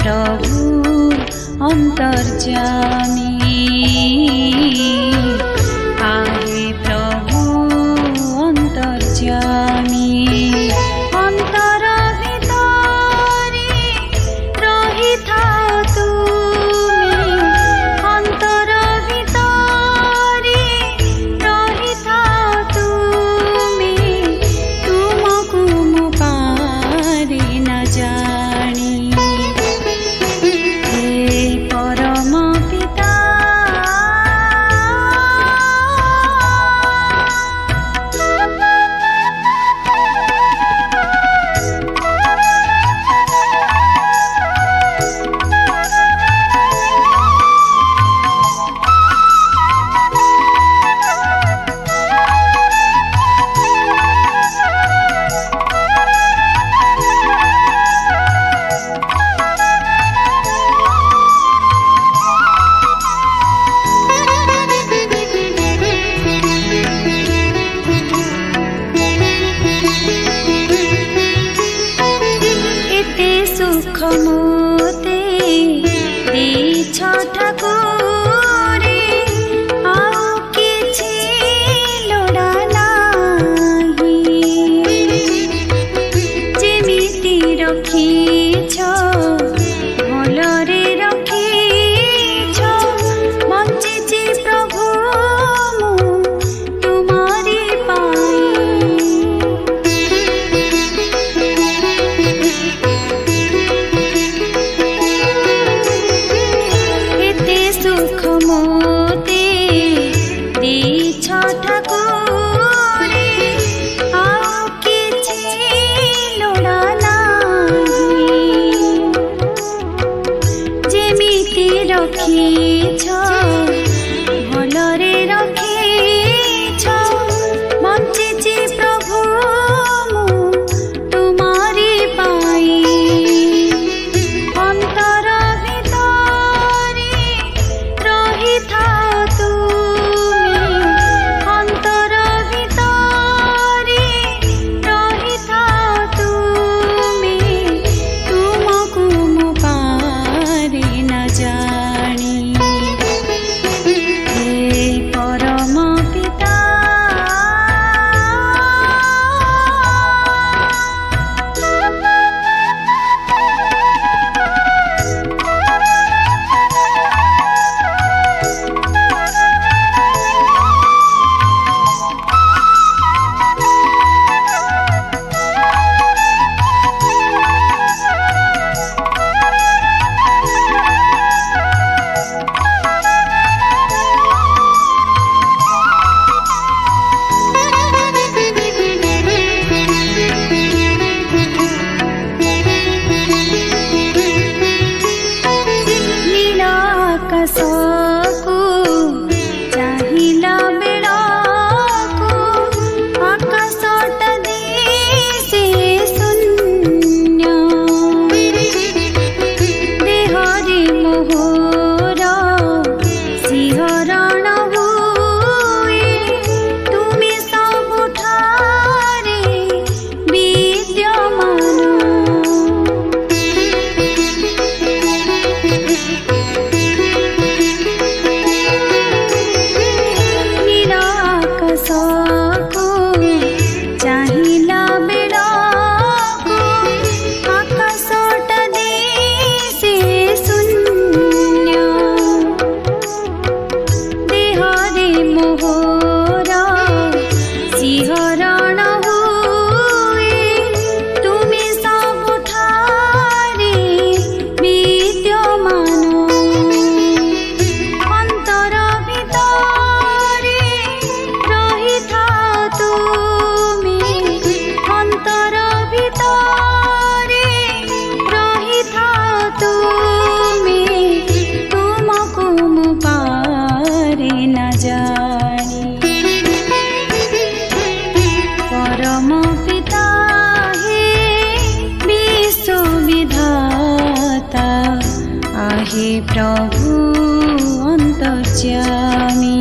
प्रभु अंतर्यामी आहे प्रभु अंतर्यामी अंतर भितरे रही था तुमे अंतर भितरे रही था तुमे तुमको मु पारे न जानी हे परम पिता सुख मोते देछ ठाकुरे आउ किछि लोड़ा नाही जेमिति रखिछ भलरे रखिछ बंचिछि प्रभु मु तुमारी पाई सुख मोते देछ ठाकुरे आउ किछि लोड़ा नाही जेमिति रखिछ भलरे रखिछ बंचिछि प्रभु मु तुमारी पाई अंतर भितरे रही था तुमे अंतर भितरे रही था तुमे तुमको मु पारे न जानी हे परम पिता आकाशको चाहिला बेलाको आकाशटा दिसे शून्य देहरे मोहर सिंहरण हुए तुमे सबुठारे विद्यमान आकाशको चाहिला बेलाको आकाशटा दिसे शून्य देहरे मोहर सिंहरण हुए तुमे सबुठारे विद्यमान अंतर भितरे रही था तुमे अंतर भितरे रही था तुमे तुमको मु पारे न जानी परम पिता हे विश्व विधाता आहे प्रभु अंतर्यामी